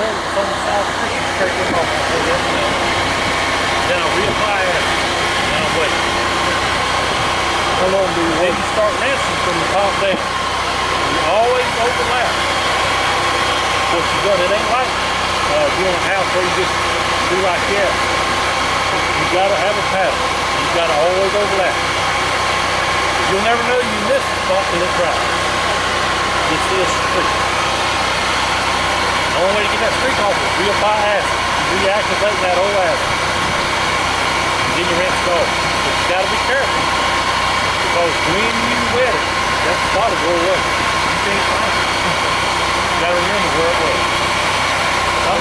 holes that's on the side of the creek and scrape them off and hold everything else. Then I'll reapply acid, and I'll wait. How long do you wait? Then you start rinsing from the top down. You always overlap. What you got, it ain't like doing a house where you just do like that. You gotta have a pattern. You gotta always overlap. You'll never know you missed the spot till it dries. It's this streak. The only way to get that streak off is reapply acid. You reactivate that old acid. Then you rinse it off. But you gotta be careful. Because when you wet it, that spot will go away. You can't find it. You gotta remember where it was. How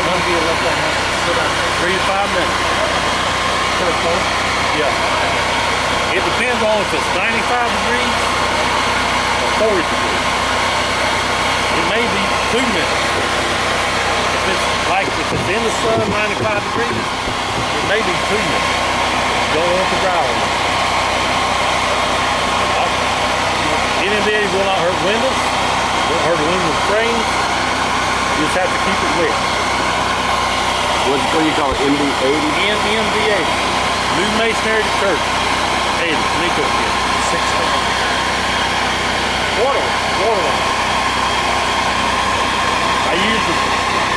long do you let that happen? Sit out there? 3 to 5 minutes. For a coat? Yeah. It depends on if it's 95 degrees or 40 degrees. It may be 2 minutes. If it's in the sun, 95 degrees, it may be 2 minutes. Don't want to dry on it. It will not hurt windows. Won't hurt the windows frames. You just have to keep it wet. What do you call it? MD80? MD80. New masonry detergent. 80. Nico kit. 6. Water line. I use the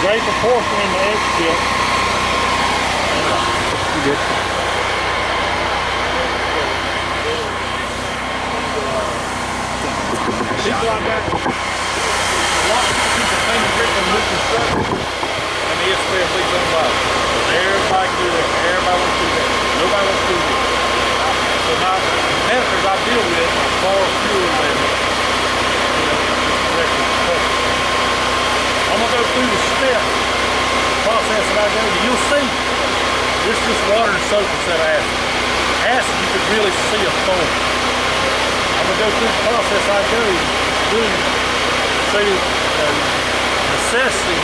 gray proportion in the edge kit. You good? People like that, a lot of people think of it from new construction, and the especially somebody. Everybody can do that. Everybody wants to do that. Nobody wants to do this. So my competitors I deal with are far fewer than I'm going to go through the step process that I go to. You'll see this is just water and soap instead of acid. Acid, you could really see a foam. I'm going to go through the process I go through. So necessity,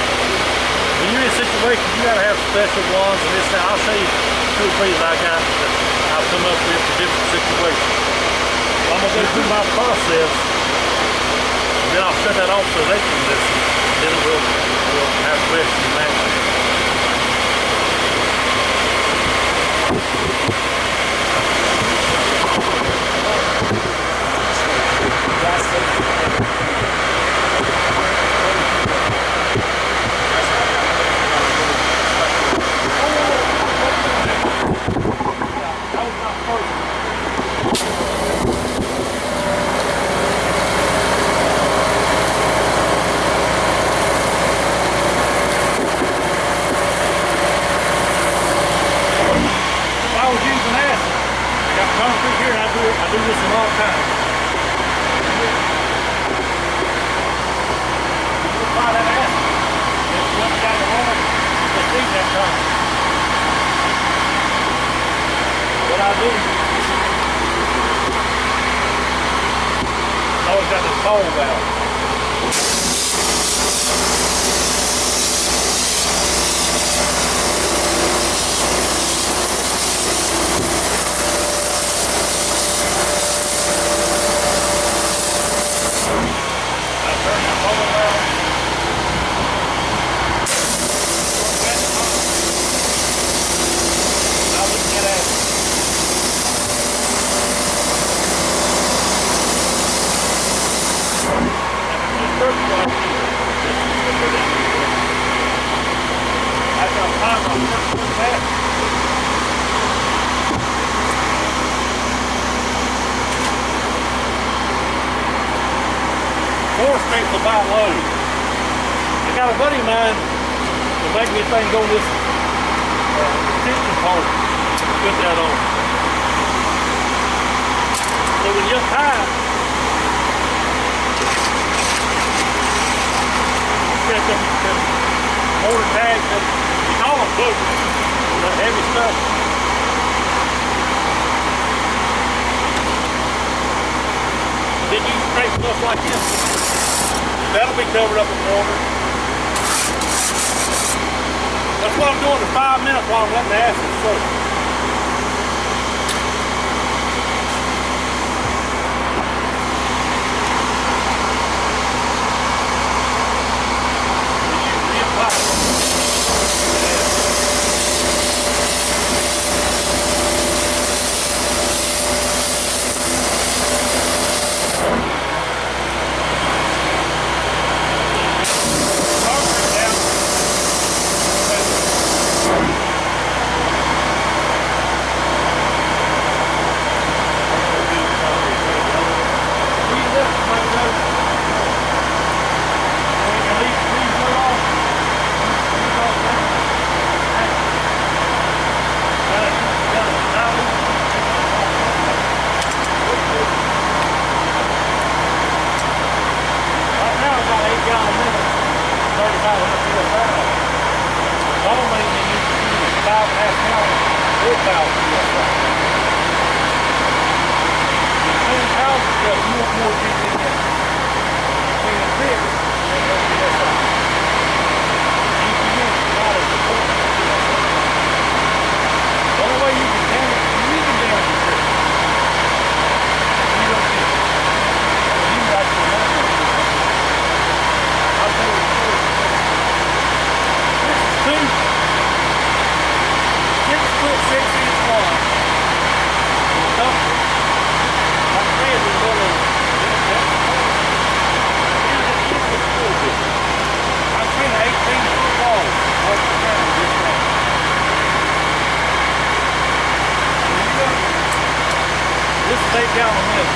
when you're in a situation, you got to have special ones, and this, I'll show you 2 or 3 that I got that I've come up with for different situations. So I'm going to go through my process, and then I'll shut that off so they can listen. Then we'll have questions and answers. I do this a long time. You apply that acid, if you haven't got the water, just leave that time. What I do, I always got this cold valve. About low. I got a buddy of mine that make me think go this kitchen part. Put that on. So when you're tired, check them motor tags and you call them boogers. That heavy stuff. Then you scrape stuff like this. That'll be covered up in water. That's what I'm doing for 5 minutes while I'm letting the acid soak. Reapply 5.5 gallon horsepower PSI. The clean house stuff, you want more GPM. Clean and big, and no PSI. GPM is not as important as PSI. The only way you can damage, you can damage the system. You don't see it. You actually know it. I'll tell you the story. This is 2 6-foot 6-inch line. The dumpster. Like I said, there's one of them. I'm seeing 18-foot wall off the ground just now. This is 8 gallon milk.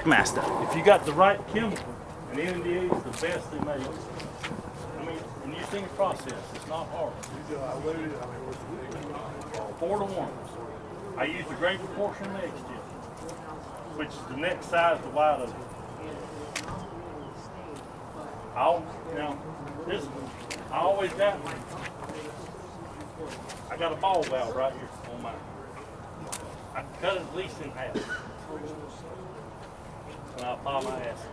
Master. If you got the right chemical, and NMDA is the best they make. I mean, and you see the process, it's not hard. 4-to-1. I use the great proportion next tip, which is the next size to wide of it. I always got, I got a ball valve right here on mine. I can cut it at least in half. And I'll apply my acid.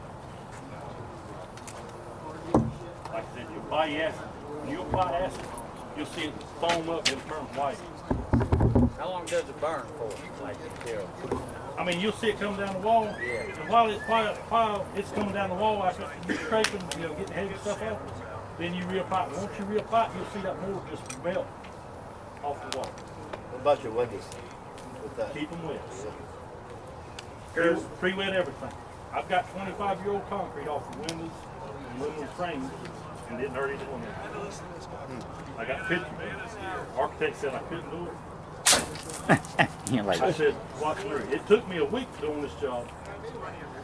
Like I said, you apply acid. When you apply acid, you'll see it foam up and turn white. How long does it burn for? Like I mean, you'll see it coming down the wall. Yeah. And while it's coming down the wall, after you scraping, getting heavy stuff off, then you reapply it. Once you reapply it, you'll see that more just melt off the wall. about your windows with that? Keep them wet. Yeah. Pre-wet everything. I've got 25-year-old concrete off the windows and window frames and didn't hurt anyone else. I got pictures. Architect said I couldn't do it. You're like, I said, watch me. It took me a week doing this job,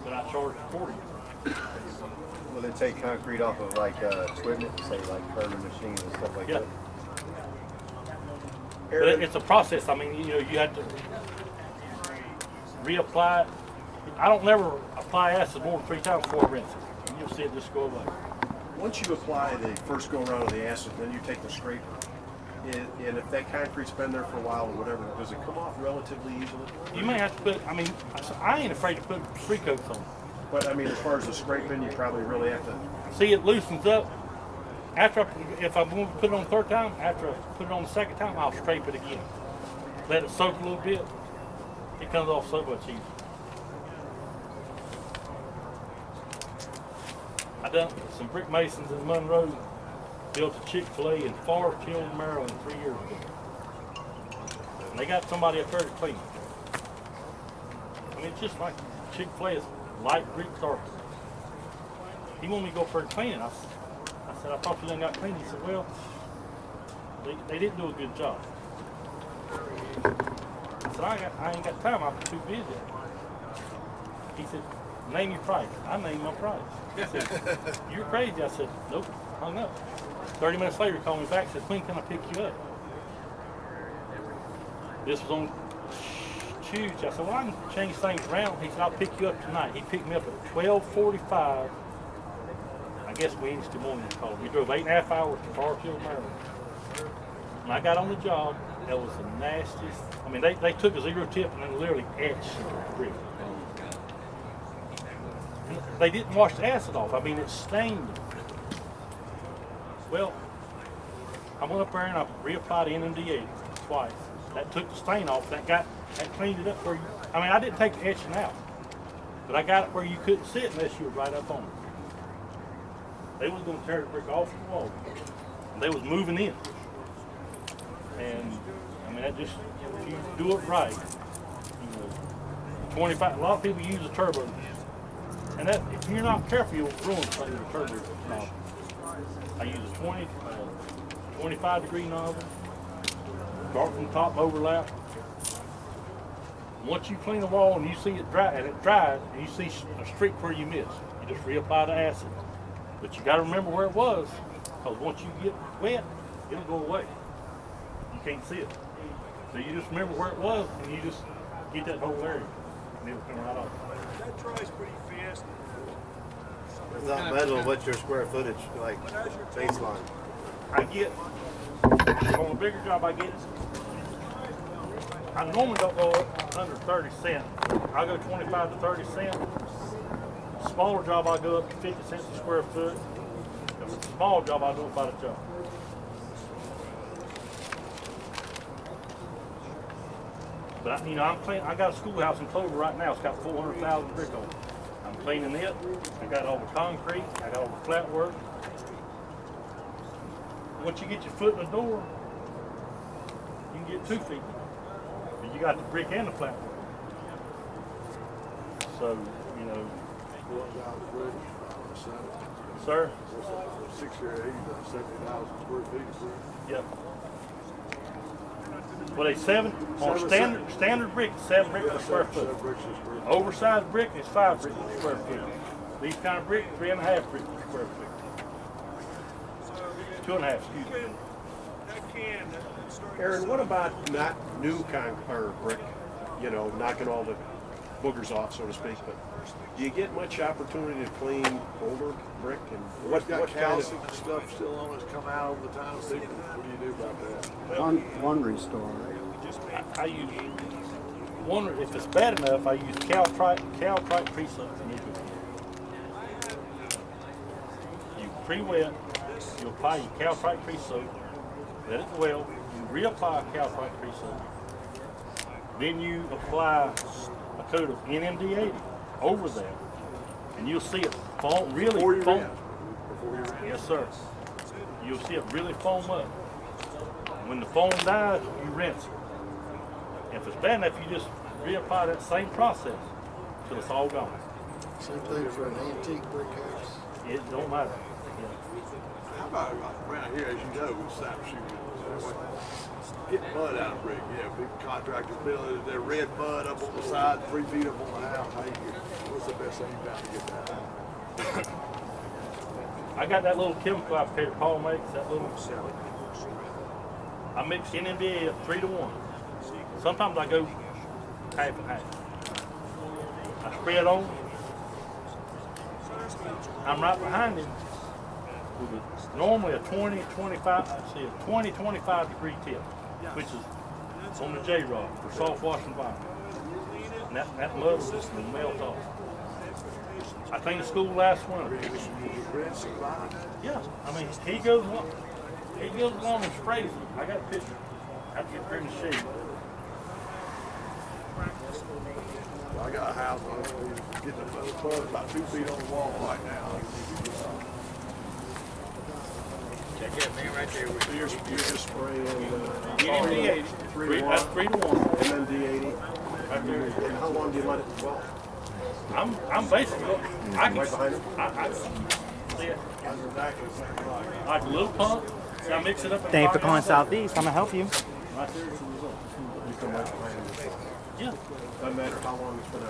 but I charged $40. Will it take concrete off of like equipment, say like curving machines and stuff like Yeah. that? But it's a process. I mean, you know, you have to reapply it. I don't never apply acid more than 3 times before I rinse it. And you'll see it just go away. Once you apply the first go around of the acid, then you take the scraper. And if that concrete's been there for a while or whatever, does it come off relatively easily? You may have to put, I mean, I ain't afraid to put 3 coats on it. But I mean, as far as the scraping, you probably really have to. See, it loosens up. After, if I'm going to put it on the 3rd time, after I put it on the 2nd time, I'll scrape it again. Let it soak a little bit. It comes off so much easier. I done some brick masons in Monroe, built a Chick-fil-A in Forest Hill, Maryland 3 years ago. And they got somebody up there to clean it. I mean, it's just like Chick-fil-A is light brick dark. He wanted me to go up there and clean it. I said, I thought you done got clean. He said, well, they didn't do a good job. I said, I ain't got time. I'm too busy. He said, name your price. I named my price. He said, you're crazy. I said, nope, hung up. 30 minutes later, he called me back and said, when can I pick you up? This was on Tuesday. I said, well, I can change things around. He said, I'll pick you up tonight. He picked me up at 12:45. I guess Wednesday morning he called. We drove 8.5 hours to Forest Hill, Maryland. When I got on the job, that was the nastiest. I mean, they took a 0 tip and then literally etched the brick. And they didn't wash the acid off. I mean, it stained them. Well, I went up there and I reapplied NMD80 twice. That took the stain off. That cleaned it up for you. I mean, I didn't take the etching out, but I got it where you couldn't sit unless you were right up on it. They was going to tear the brick off the wall. And they was moving in. And I mean, that just, if you do it right, you know, 25. A lot of people use a turbo, and that if you're not careful, you'll ruin something with a turbo knob. I use a 25-degree nozzle, start from the top, overlap. Once you clean the wall and you see it dry, and it dries, and you see a streak where you miss, you just reapply the acid. But you got to remember where it was, because once you get wet, it'll go away. You can't see it. So you just remember where it was, and you just get that whole area, and it'll come right off. That dries pretty fast. Without metal, what's your square footage, like baseline? I get, on a bigger job I get, I normally don't go up under 30 cents. I go 25 to 30 cents. Smaller job I go up to 50 cents a square foot. If it's a small job, I do it by the job. But you know, I'm clean. I got a schoolhouse in Clover right now. It's got 400,000 brick on it. I'm cleaning it. I got all the concrete. I got all the flat work. Once you get your foot in the door, you can get 2 feet. But you got the brick and the flat work. So, you know. Sir? 60 or 80, 70,000 square feet. Yep. Well, they standard brick, 7 bricks per square foot. Oversized brick is 5 bricks per square foot. These kind of brick, 3.5 bricks per square foot. 2.5, excuse me. Arron, what about not new concrete brick? You know, knocking all the boogers off, so to speak. But do you get much opportunity to clean older brick? And what kind calcium of stuff still on us come out all the time? What do you do about that? One restore. I use one. If it's bad enough, I use caltrite pre-soak. You pre-wet. You apply your caltrite pre-soak. Let it well. You reapply caltrite pre-soak. Then you apply a coat of NMD80 over that, and you'll see it foam really foam. Yes, sir. You'll see it really foam up. When the foam dies, you rinse it. If it's bad enough, you just reapply that same process till it's all gone. Same thing for an antique brick house. It don't matter. How about around here, as you know, with snap shooting, get mud out of brick. Yeah, big contractors building their red mud up on the side, 3 feet up on the house. How you get, what's the best thing you got to get that out? I got that little chemical applicator Paul makes, that little. I mix NMDA at 3 to 1. Sometimes I go half and half. I spray it on. I'm right behind him with normally a 20-25 degree tip, which is on the J-rod for soft washing vinyl. And that mud will just melt off. I cleaned the school last winter. Yeah, I mean, he goes along and sprays it. I got a picture. I have to get ready to show you. I got a house getting the mud about 2 feet on the wall right now. Check that man right there. So you're just spraying NMD80. That's 3 to 1. MMD80. Right there. And how long do you let it dwell? I'm basically, I can, Right behind him? I see it. Like a little pump. See, I mix it up. Thank you for calling Southeast. I'm gonna help you. Right there is the result. You come right behind him. Yeah. Doesn't matter how long it's been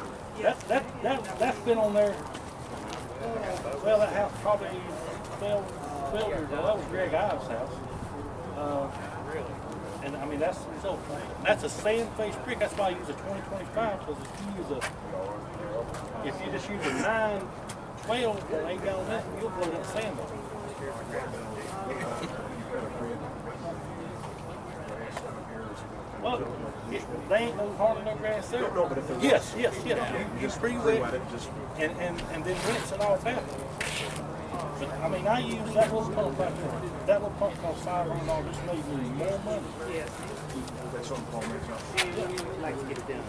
out. That's been on there. Well, that house probably 12 years old. That was Greg Ives' house. And I mean that's a sand face brick. That's why I use a 20-25, because if you just use a 9-12 and lay down that, you'll blow that sand off. Well, they ain't no hardly no grass there. No, but if there's Yes. You pre-wet it, just and then rinse it all back. But I mean, I use that little pump right there. That little pump costs $500. Just made me more money. that's something Paul makes up. Like to get it done.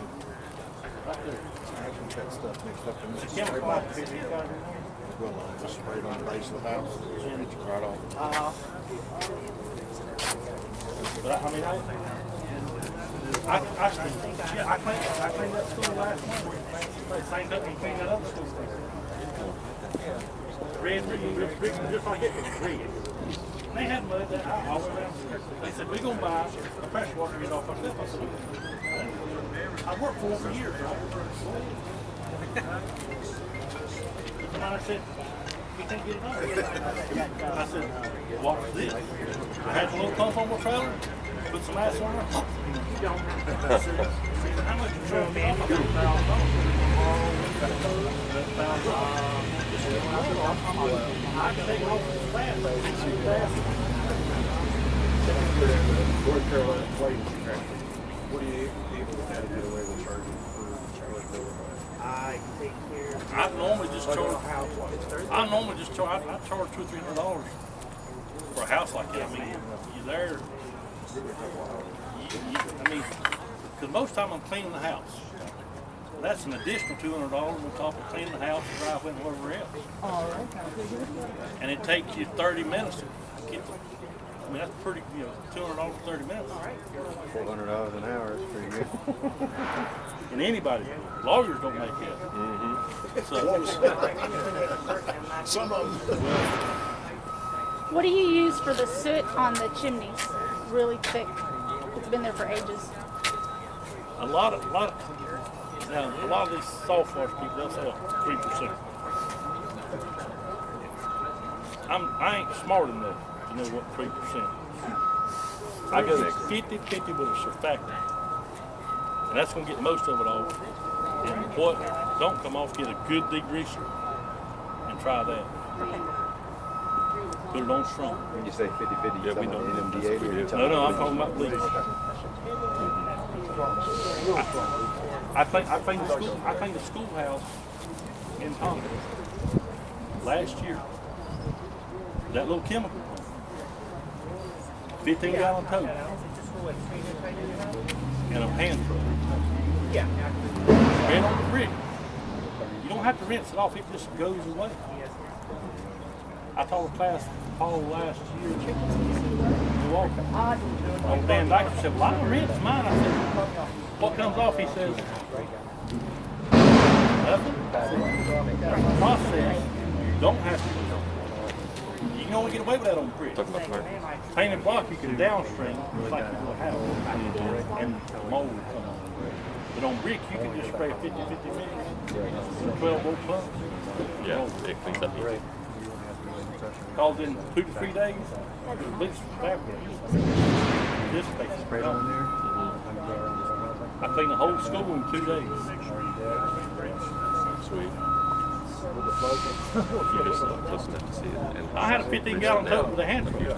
Right there. That stuff mixed up in It's a this. chemical applicator. Well, just spray it on the base of the house. It's right off. But I mean, I cleaned that school last month. They signed up and cleaned that other school. Red, just like it was red. And they had mud that all the way around. They said, we're going to buy a pressure water unit off ourselves. I said, I worked for them for years, right? And I said, you can't get it on. I said, what's this? I had a little pump on my trailer, put some ice on it. I said, how much you charge me? I can take it off the flat. North Carolina plate. What do you able to get away with charging for I normally just charge. I charge $200-300 for a house like that. I mean, you're there. I mean, because most of the time I'm cleaning the house. That's an additional $200 on top of cleaning the house, the driveway, and whatever else. And it takes you 30 minutes to get the. I mean, that's pretty, $200 for 30 minutes. $400 an hour is pretty good. And anybody, lawyers don't make that. So, Some of them. What do you use for the soot on the chimneys? Really thick. It's been there for ages. a lot of these soft wash people, they'll sell 3%. I ain't smart enough to know what 3%. I go 50-50 with a surfactant, and that's gonna get most of it off. And what don't come off, get a good degreaser and try that. Put it on strong. When you say 50-50, Yeah, you we talking don't. about NMDA or you No, I'm talking about bleach. I think the schoolhouse in Thomas last year, that little chemical pump, 15-gallon tote, and a hand truck. Ran on the brick. You don't have to rinse it off, it just goes away. I taught a class all last year. walking. Old Dan Dyke said, well, I don't rent mine. I said, what comes off? He says, nothing. Process, you don't have to. You can only get away with that on brick. Painted block, you can downstream, just like you do a house, and mold will come on. But on brick, you can just spray 50-50 mix, 12 volt pumps. Yeah, it cleans up easy. Calls in 2 to 3 days, at least fabric. This space sprayed on there. I cleaned the whole school in 2 days. Sweet. You just close enough to see it. And I had a 15-gallon tub with a hand truck.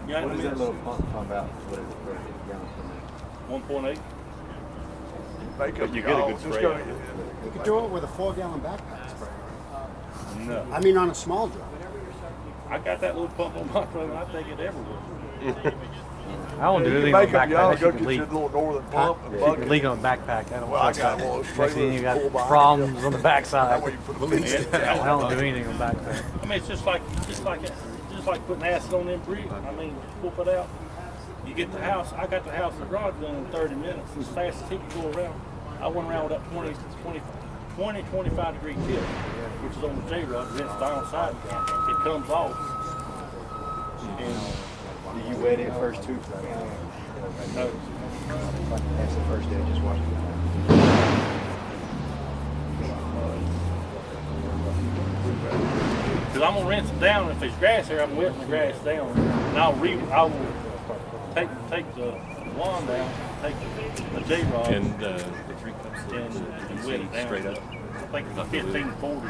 What does that little pump out? What is it for gallons per minute? 1.8. Make up You the get a gallons. good It's spray. gonna- You could do it with a 4-gallon backpack spray. No. I mean, on a small drum. I got that little pump on my truck and I take it everywhere. I don't do You anything can on make up backpack. your own, That go shit get can you leak. a little northern pump and It bucket. can leak on a backpack. I don't Well, I trust got that. one of those Next thing trailers you pull got behind problems on the That backside. way you put a police I don't do anything on backpack. I mean, it's just like putting acid on them bricks. I mean, pulp it out. You get the house. I got the house and the garage done in 30 minutes. As fast as he could go around. I went around with that 25-degree tip, which is on the J-rod, rinsed downside. It comes off. And Do you wet it first too? no, That's the first day, just wash it. because I'm gonna rinse it down. If there's grass there, I'm wetting the grass down, and I will take the wand down, take the J-rod, And the 3 cups and wet it down. straight up. I think it's 1540.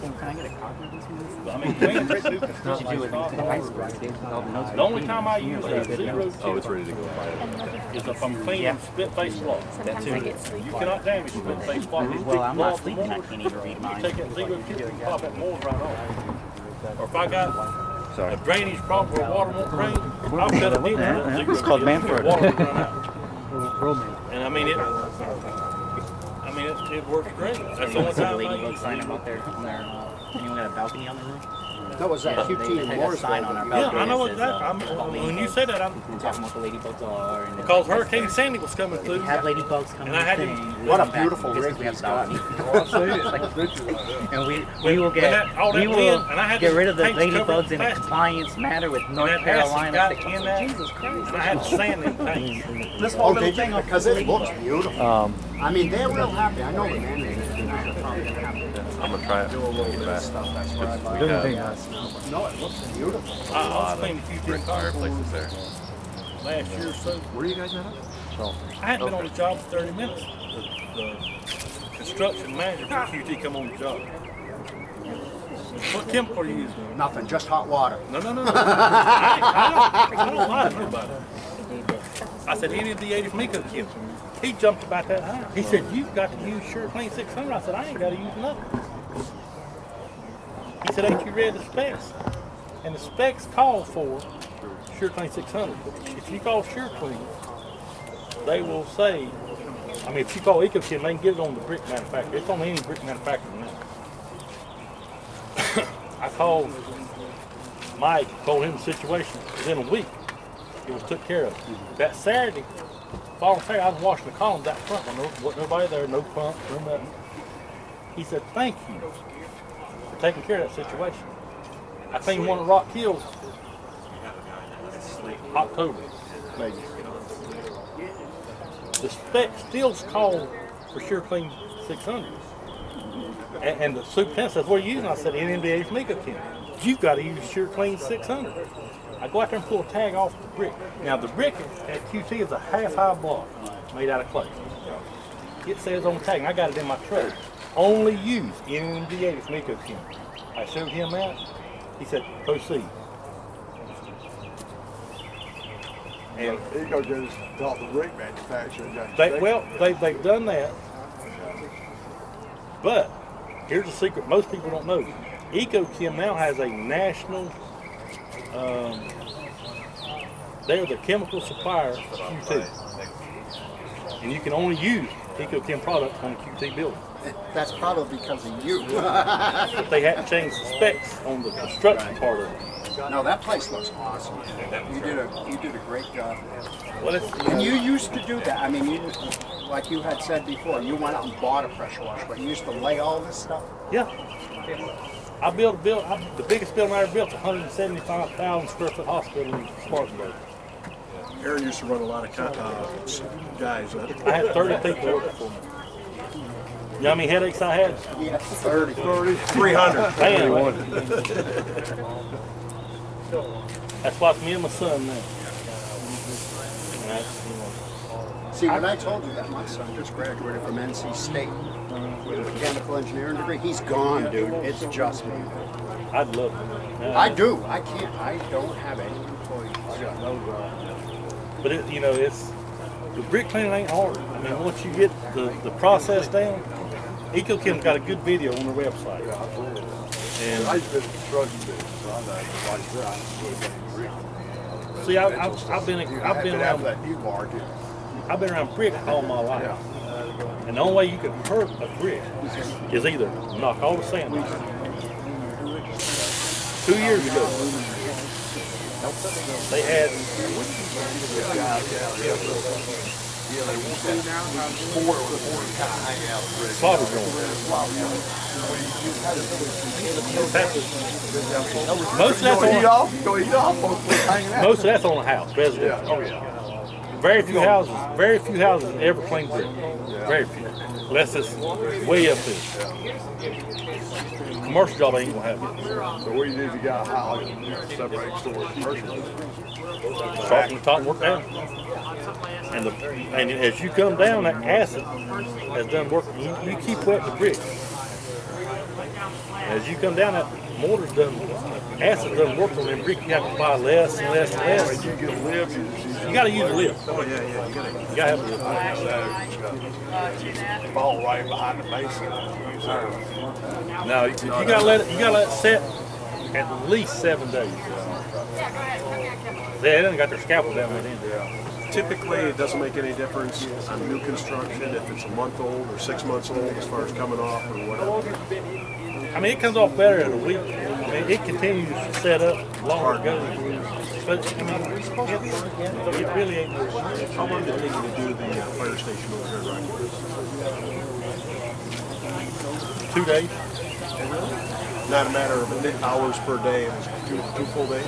Can I get a copy of this one? I mean, clean brick do Did you do it in high school? All the notes. The only time I use a zero Oh, it's tip ready to go. is if I'm cleaning split face block. Sometimes I get sleepy. You cannot damage split face block. You Well, I'm not take sleeping. I the can't even read mold, mine. you take that zero tip and pop that mold right off. Or if I got a drainage problem where water won't drain, I'll cut it in with that zero It's called tip, Manfred. water will run out. Roman. And I mean it works great. That's the only The time I ladybug use sign it. them out there on their, anyone got a balcony on the roof? That was that QT They in had a Morrisville. sign on our Yeah, balcony. I know that exactly. says, When you say that, I'm talking about the ladybugs are. And because Hurricane Sandy was coming we through. have ladybugs coming And I had to- thing. What a Back beautiful because rig we have he's got. balcony. Oh, I see it. Pictures like that. And we will When that- all that we will wind, and I had get the rid of the tanks covered ladybugs with in a plastic. compliance matter with And North that acid Carolina. got in that, Jesus Christ. and I had to sand them tanks. This Oh, whole little did you? thing off Because the it looks beautiful. I mean, they're real happy. I know the man. I'm gonna try it. Get back. No, it looks beautiful. I was cleaning a few Brick different fireplaces there. last year or so. Where are you guys at? I hadn't been on the job for 30 minutes. The construction manager for QT come on the job. What chemical are you using? Nothing, just hot water. No. I don't lie to nobody. I said, any of the 80 Miko chemicals. He jumped about that high. He said, you've got to use Sure Clean 600. I said, I ain't got to use nothing. He said, ain't you read the specs? And the specs call for Sure Clean 600. If you call Sure Clean, they will say, I mean, if you call EcoChem, they can get it on the brick manufacturer. It's on any brick manufacturer now. I called Mike, told him the situation. Within a week, it was took care of. That Saturday, following Saturday, I was washing the columns out front. There wasn't nobody there, no pump, no nothing. He said, thank you for taking care of that situation. I cleaned one of Rock Hills October, maybe. The spec still called for Sure Clean 600. And the superintendent says, what are you using? I said, NMDA from EcoChem. You've got to use Sure Clean 600. I go out there and pull a tag off the brick. Now the brick at QT is a half-high block made out of clay. It says on the tag, and I got it in my truck, only use NMDA from EcoChem. I showed him that. He said, proceed. And Eco just taught the brick manufacturer. They've done that. But here's a secret most people don't know. EcoChem now has a national, they're the chemical supplier for QT. And you can only use EcoChem products on a QT building. That's probably because of you. They hadn't changed the specs on the construction part of it. No, that place looks awesome. You did a great job. Well, it's, And you used to do that. I mean, you, like you had said before, you went out and bought a pressure washer, but you used to lay all this stuff. yeah. I built the biggest building I ever built, 175,000 square foot hospital in Spartanburg. Aaron used to run a lot of guys. I had 30 people working for me. You know how many headaches I had? Yeah. 30, 300. Damn. That's why it's me and my son now. And that's, you know, See, when I told you that my son just graduated from NC State with a mechanical engineering degree, he's gone, dude. It's just me. I'd love it. I do. I can't. I don't have any employees. But it, you know, it's the brick cleaning ain't hard. I mean, once you get the process down, EcoChem's got a good video on their website. And I used to be in the construction business, so I know like that. see, I've been around that new market. I've been around brick all my life. And the only way you can hurt a brick is either knock all the sand off. 2 years ago, they had slaughter joint. Most of that's on a house, residential. Oh yeah. Very few houses ever clean brick. Very few. Unless it's way up there. Commercial job ain't gonna have it. So what do you do if you got a house, like separating stores and commercial? Start from the top and work down. And as you come down, that acid has done work. You keep wetting the brick. As you come down, that mortar's done, acid doesn't work on that brick. You have to apply less and less and less. You get lift, You got to use a lift. Oh yeah, You got to have a lift. fall right behind the basin. Now you got to let it set at least 7 days. They done got their scalpel down there. Typically, it doesn't make any difference on new construction if it's a month old or 6 months old as far as coming off or whatever. I mean, it comes off better in a week. I mean, it continues to set up longer ago. But I mean, it really ain't. How long did it take you to do the fire station over here, right? 2 days. Not a matter of hours per day, it was two full days?